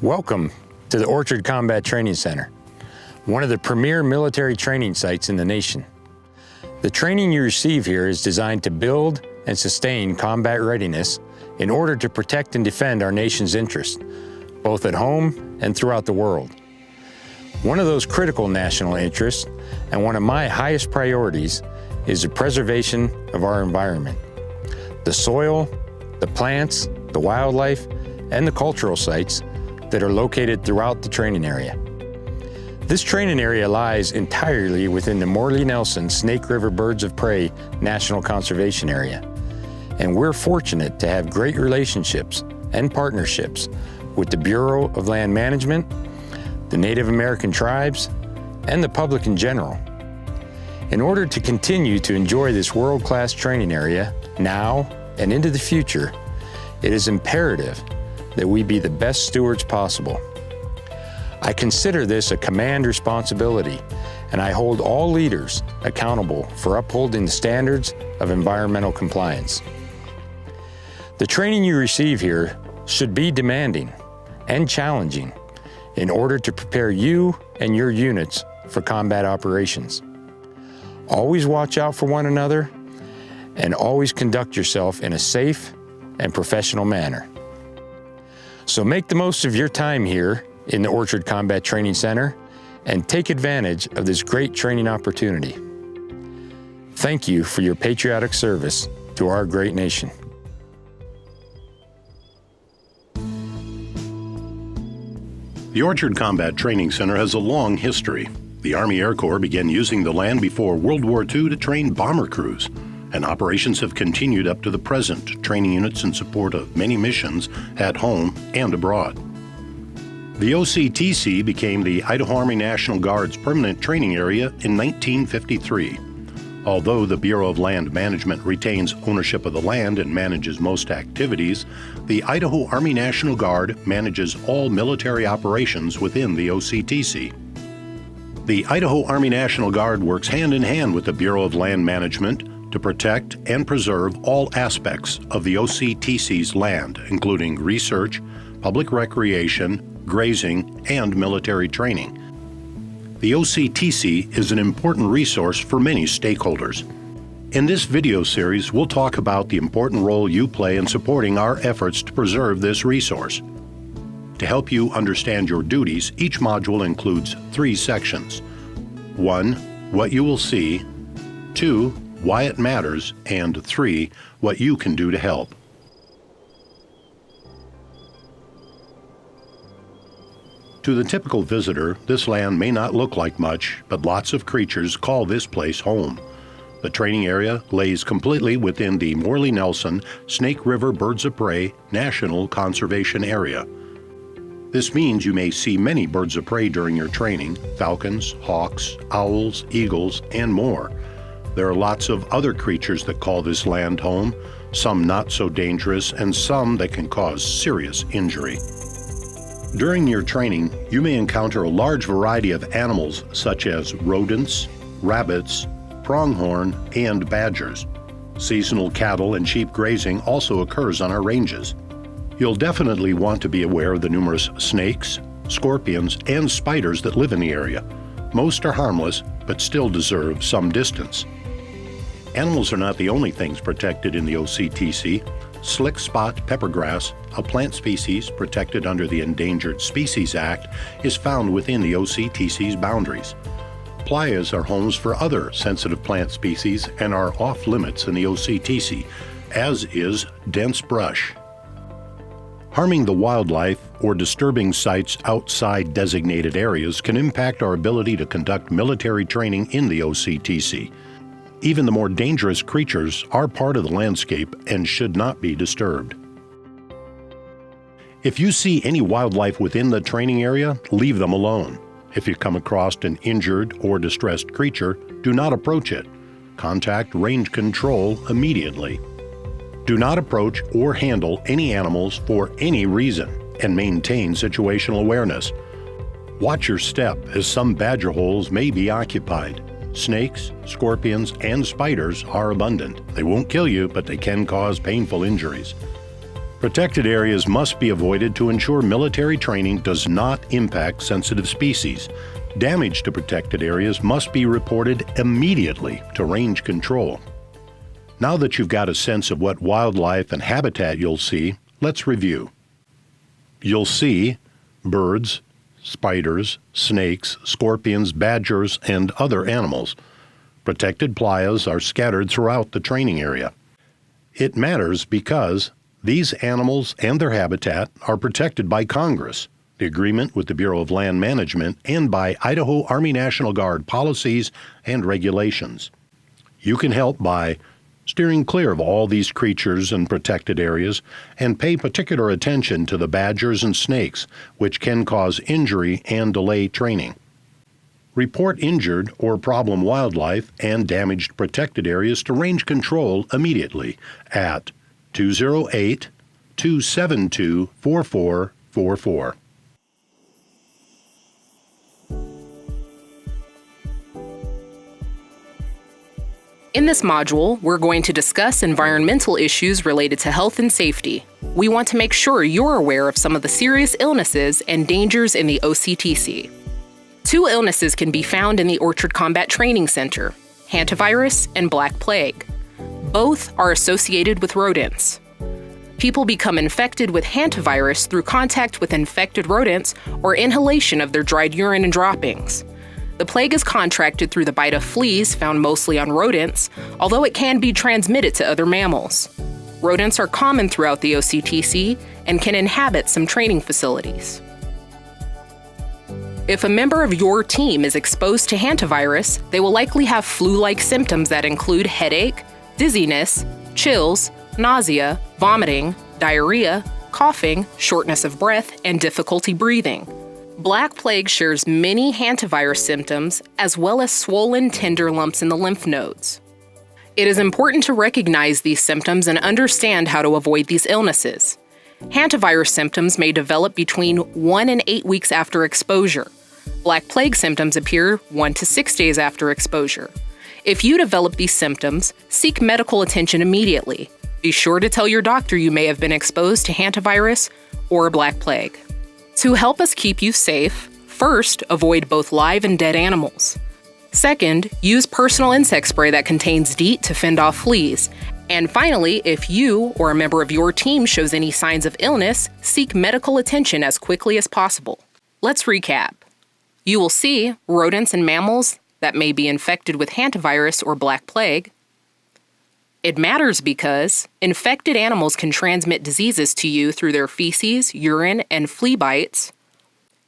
Welcome to the Orchard Combat Training Center, one of the premier military training sites in the nation. The training you receive here is designed to build and sustain combat readiness in order to protect and defend our nation's interests, both at home and throughout the world. One of those critical national interests, and one of my highest priorities, is the preservation of our environment. The soil, the plants, the wildlife, and the cultural sites that are located throughout the training area. This training area lies entirely within the Morley-Nelson Snake River Birds of Prey National Conservation Area, and we're fortunate to have great relationships and partnerships with the Bureau of Land Management, the Native American tribes, and the public in general. In order to continue to enjoy this world-class training area now and into the future, it is imperative that we be the best stewards possible. I consider this a command responsibility, and I hold all leaders accountable for upholding the standards of environmental compliance. The training you receive here should be demanding and challenging in order to prepare you and your units for combat operations. Always watch out for one another and always conduct yourself in a safe and professional manner. So make the most of your time here in the Orchard Combat Training Center and take advantage of this great training opportunity. Thank you for your patriotic service to our great nation. The Orchard Combat Training Center has a long history. The Army Air Corps began using the land before World War II to train bomber crews, and operations have continued up to the present, training units in support of many missions at home and abroad. The OCTC became the Idaho Army National Guard's permanent training area in 1953. Although the Bureau of Land Management retains ownership of the land and manages most activities, the Idaho Army National Guard manages all military operations within the OCTC. The Idaho Army National Guard works hand in hand with the Bureau of Land Management to protect and preserve all aspects of the OCTC's land, including research, public recreation, grazing, and military training. The OCTC is an important resource for many stakeholders. In this video series, we'll talk about the important role you play in supporting our efforts to preserve this resource. To help you understand your duties, each module includes 3 sections. 1. What you will see. 2. Why it matters. And 3. What you can do to help. To the typical visitor, this land may not look like much, but lots of creatures call this place home. The training area lays completely within the Morley-Nelson Snake River Birds of Prey National Conservation Area. This means you may see many birds of prey during your training: falcons, hawks, owls, eagles, and more. There are lots of other creatures that call this land home, some not so dangerous and some that can cause serious injury. During your training, you may encounter a large variety of animals such as rodents, rabbits, pronghorn, and badgers. Seasonal cattle and sheep grazing also occurs on our ranges. You'll definitely want to be aware of the numerous snakes, scorpions, and spiders that live in the area. Most are harmless, but still deserve some distance. Animals are not the only things protected in the OCTC. Slick spot peppergrass, a plant species protected under the Endangered Species Act, is found within the OCTC's boundaries. Playas are homes for other sensitive plant species and are off limits in the OCTC, as is dense brush. Harming the wildlife or disturbing sites outside designated areas can impact our ability to conduct military training in the OCTC. Even the more dangerous creatures are part of the landscape and should not be disturbed. If you see any wildlife within the training area, leave them alone. If you come across an injured or distressed creature, do not approach it. Contact range control immediately. Do not approach or handle any animals for any reason, and maintain situational awareness. Watch your step, as some badger holes may be occupied. Snakes, scorpions, and spiders are abundant. They won't kill you, but they can cause painful injuries. Protected areas must be avoided to ensure military training does not impact sensitive species. Damage to protected areas must be reported immediately to range control. Now that you've got a sense of what wildlife and habitat you'll see, let's review. You'll see birds, spiders, snakes, scorpions, badgers, and other animals. Protected playas are scattered throughout the training area. It matters because these animals and their habitat are protected by Congress, the agreement with the Bureau of Land Management, and by Idaho Army National Guard policies and regulations. You can help by steering clear of all these creatures in protected areas and pay particular attention to the badgers and snakes, which can cause injury and delay training. Report injured or problem wildlife and damaged protected areas to range control immediately at 208-272-4444. In this module, we're going to discuss environmental issues related to health and safety. We want to make sure you're aware of some of the serious illnesses and dangers in the OCTC. 2 illnesses can be found in the Orchard Combat Training Center: hantavirus and black plague. Both are associated with rodents. People become infected with hantavirus through contact with infected rodents or inhalation of their dried urine and droppings. The plague is contracted through the bite of fleas found mostly on rodents, although it can be transmitted to other mammals. Rodents are common throughout the OCTC and can inhabit some training facilities. If a member of your team is exposed to hantavirus, they will likely have flu-like symptoms that include headache, dizziness, chills, nausea, vomiting, diarrhea, coughing, shortness of breath, and difficulty breathing. Black plague shares many hantavirus symptoms, as well as swollen, tender lumps in the lymph nodes. It is important to recognize these symptoms and understand how to avoid these illnesses. Hantavirus symptoms may develop between 1 and 8 weeks after exposure. Black plague symptoms appear 1 to 6 days after exposure. If you develop these symptoms, seek medical attention immediately. Be sure to tell your doctor you may have been exposed to hantavirus or black plague. To help us keep you safe, first, avoid both live and dead animals. Second, use personal insect spray that contains DEET to fend off fleas. And finally, if you or a member of your team shows any signs of illness, seek medical attention as quickly as possible. Let's recap. You will see rodents and mammals that may be infected with hantavirus or black plague. It matters because infected animals can transmit diseases to you through their feces, urine, and flea bites.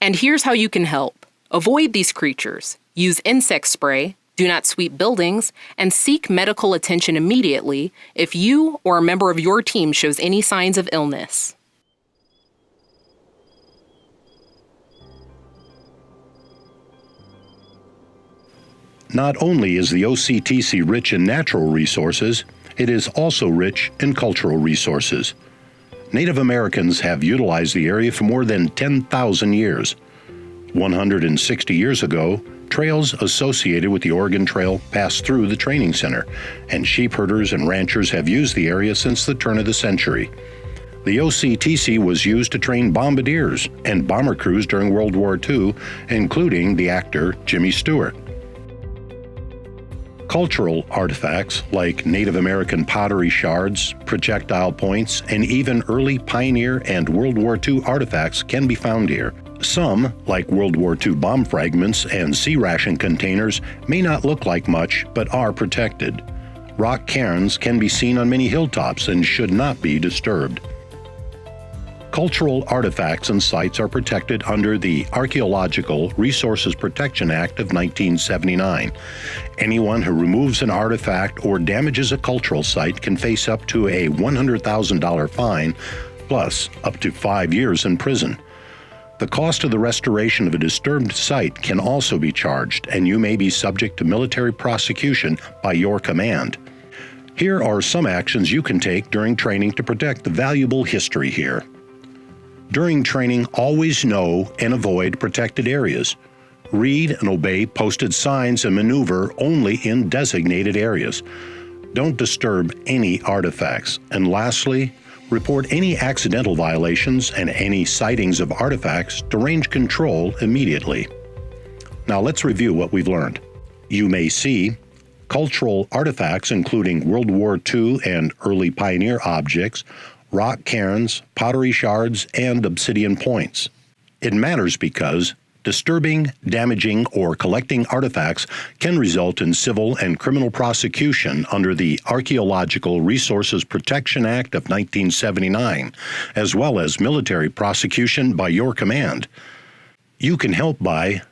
And here's how you can help. Avoid these creatures. Use insect spray, do not sweep buildings, and seek medical attention immediately if you or a member of your team shows any signs of illness. Not only is the OCTC rich in natural resources, it is also rich in cultural resources. Native Americans have utilized the area for more than 10,000 years. 160 years ago, trails associated with the Oregon Trail passed through the training center, and sheep herders and ranchers have used the area since the turn of the century. The OCTC was used to train bombardiers and bomber crews during World War II, including the actor Jimmy Stewart. Cultural artifacts like Native American pottery shards, projectile points, and even early pioneer and World War II artifacts can be found here. Some, like World War II bomb fragments and sea ration containers, may not look like much but are protected. Rock cairns can be seen on many hilltops and should not be disturbed. Cultural artifacts and sites are protected under the Archaeological Resources Protection Act of 1979. Anyone who removes an artifact or damages a cultural site can face up to a $100,000 fine, plus up to 5 years in prison. The cost of the restoration of a disturbed site can also be charged, and you may be subject to military prosecution by your command. Here are some actions you can take during training to protect the valuable history here. During training, always know and avoid protected areas. Read and obey posted signs and maneuver only in designated areas. Don't disturb any artifacts. And lastly, Report any accidental violations and any sightings of artifacts to Range Control immediately. Now let's review what we've learned. You may see cultural artifacts including World War II and early pioneer objects, rock cairns, pottery shards, and obsidian points. It matters because disturbing, damaging, or collecting artifacts can result in civil and criminal prosecution under the Archaeological Resources Protection Act of 1979, as well as military prosecution by your command. You can help by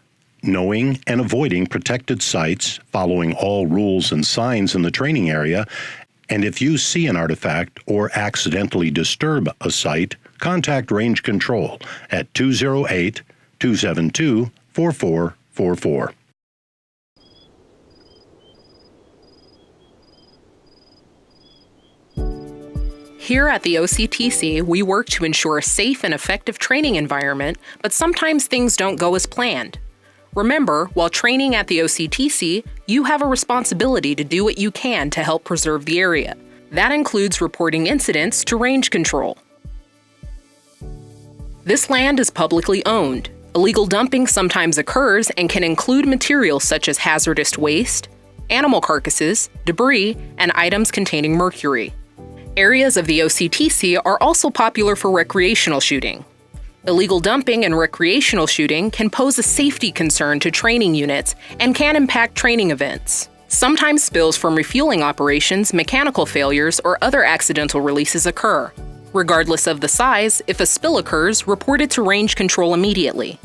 knowing and avoiding protected sites, following all rules and signs in the training area, and if you see an artifact or accidentally disturb a site, contact Range Control at 208-272-4444. Here at the OCTC, we work to ensure a safe and effective training environment, but sometimes things don't go as planned. Remember, while training at the OCTC, you have a responsibility to do what you can to help preserve the area. That includes reporting incidents to Range Control. This land is publicly owned. Illegal dumping sometimes occurs and can include materials such as hazardous waste, animal carcasses, debris, and items containing mercury. Areas of the OCTC are also popular for recreational shooting. Illegal dumping and recreational shooting can pose a safety concern to training units and can impact training events. Sometimes spills from refueling operations, mechanical failures, or other accidental releases occur. Regardless of the size, if a spill occurs, report it to Range Control immediately.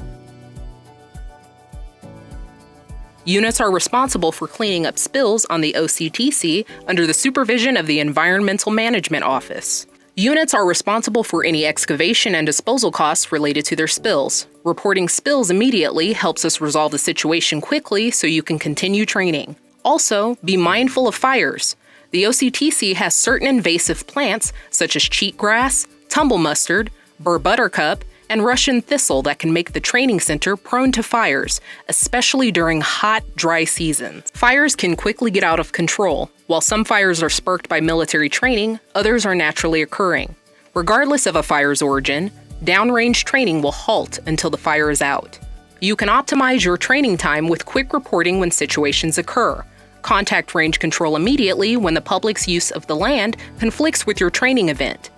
Units are responsible for cleaning up spills on the OCTC under the supervision of the Environmental Management Office. Units are responsible for any excavation and disposal costs related to their spills. Reporting spills immediately helps us resolve the situation quickly so you can continue training. Also, be mindful of fires. The OCTC has certain invasive plants such as cheatgrass, tumble mustard, burr buttercup, and Russian thistle that can make the training center prone to fires, especially during hot, dry seasons. Fires can quickly get out of control. While some fires are sparked by military training, others are naturally occurring. Regardless of a fire's origin, downrange training will halt until the fire is out. You can optimize your training time with quick reporting when situations occur. Contact Range Control immediately when the public's use of the land conflicts with your training event.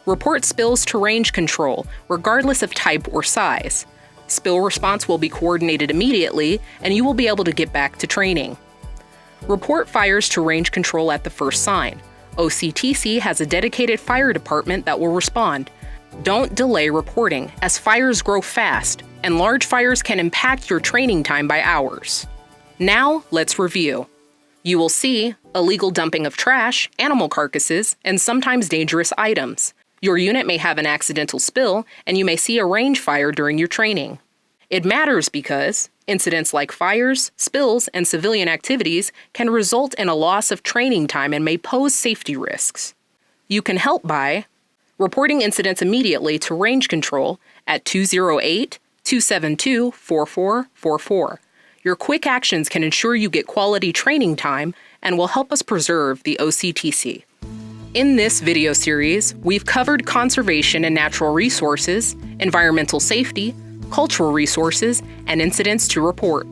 Report spills to Range Control, regardless of type or size. Spill response will be coordinated immediately, and you will be able to get back to training. Report fires to Range Control at the first sign. OCTC has a dedicated fire department that will respond. Don't delay reporting, as fires grow fast, and large fires can impact your training time by hours. Now, let's review. You will see illegal dumping of trash, animal carcasses, and sometimes dangerous items. Your unit may have an accidental spill, and you may see a range fire during your training. It matters because incidents like fires, spills, and civilian activities can result in a loss of training time and may pose safety risks. You can help by reporting incidents immediately to Range Control at 208-272-4444. Your quick actions can ensure you get quality training time and will help us preserve the OCTC. In this video series, we've covered conservation and natural resources, environmental safety, cultural resources, and incidents to report.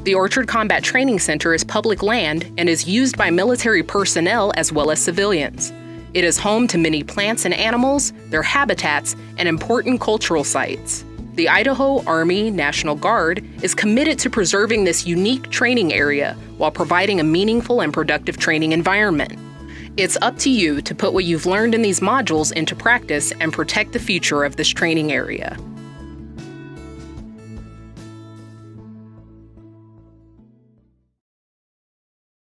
The Orchard Combat Training Center is public land and is used by military personnel as well as civilians. It is home to many plants and animals, their habitats, and important cultural sites. The Idaho Army National Guard is committed to preserving this unique training area while providing a meaningful and productive training environment. It's up to you to put what you've learned in these modules into practice and protect the future of this training area.